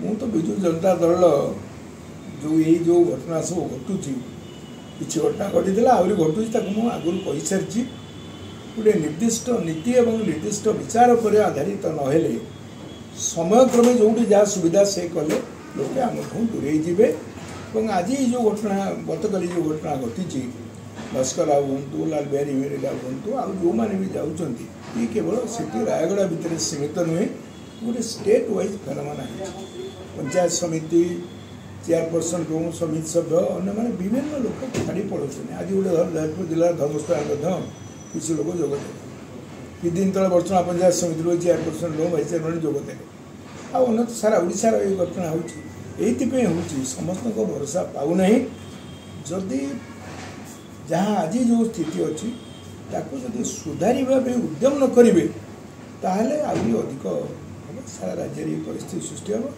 ମୁଁ ତ ବିଜୁ जनता दल जो घटना सब घटुची किसी घटना घटी आहरी घटुची आगुरी कही सारी गोटे निर्दिष्ट नीति और निर्दिष्ट विचार पर आधारित नहेले समयक्रमे जो जहाँ सुविधा से कले लोके आम दूरे जीवे आज जो घटना गतकाली जो घटना घटी भास्कर राव हूँ लाल बिहारी मेरेगा हूँ आउ जो मैंने भी जाऊँ ये केवल सिटी रायगढ़ भितर सीमित नुहे गोटे स्टेट वाइज फेनोमेना पंचायत समिति चेयरपर्सन रो समिति सभ्य अन्य मैंने विभिन्न लोक छाड़ी पड़ों आज गोटे जाजपुर जिला धर्मस्थल किसी लोग जोगदे कि दिन तले बर्तमान पंचायत समिति रो चेयरपर्सन रो भाई चेयरमैन जोगदे आउ सारा ओडिशार ये घटना हो समस्त भरोसा पाऊना जदि जहाँ आज जो स्थिति अच्छी जदि सुधार उद्यम न करेंगे ताहले आहुरी अधिक हम सारा राज्य परिस्थिति सृष्टि हम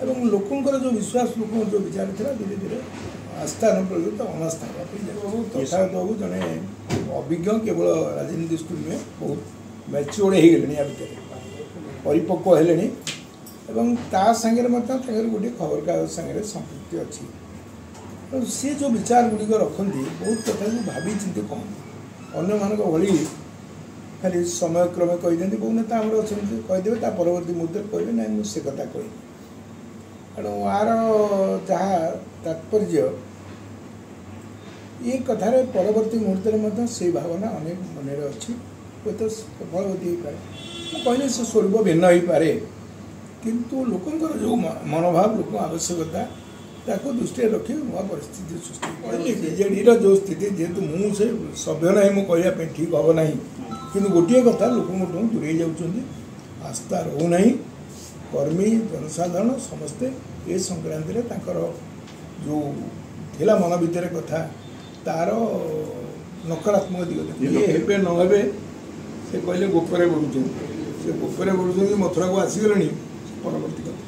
एवं लोकंर जो विश्वास लोक जो विचार था धीरे धीरे आस्था न परिवर्तित अनास्था तथागत बाबू जड़े अभिज्ञ केवल राजनीति दृष्टि नुहे बहुत मैच्योर्ड हो गले या भितर परिपक्व है सागर गोटे खबर कागज सागर संपृक्ति अच्छी तो सी जो विचार गुड़िक रखती बहुत कथा भावी चिंती कहते अन्य मान भली खाली समय क्रमे कहीदे बहु नेता आम अच्छा कहीदेवे परवर्ती मुहूर्त कहे ना मुझे कथा कही तेणु आर जहाँ तात्पर्य ये कथार परवर्ती मुहूर्त से भावना अनेक मन अच्छी हूँ तो फलवती हो पाए कहले से स्वरूप भिन्न हो पाए किंतु लोकंर जो मनोभाव लोक आवश्यकता ताको दृष्टि रखी नवा परिस्थिति सृष्टि बीजेडी जो स्थिति जेहेतु मुझे सभ्य ना मुझे ठीक हम ना कि गोटे कथा लोक दूरे जाऊँगी आस्था रोना कर्मी जनसाधारण समस्ते ए संक्रांति में जो थिला मन भितर कथा तार नकारात्मक दिग हे न हे से कहले गोपरे बढ़ुं से गोपरे बढ़ुं मथुरा को आसीगले परवर्ती कथा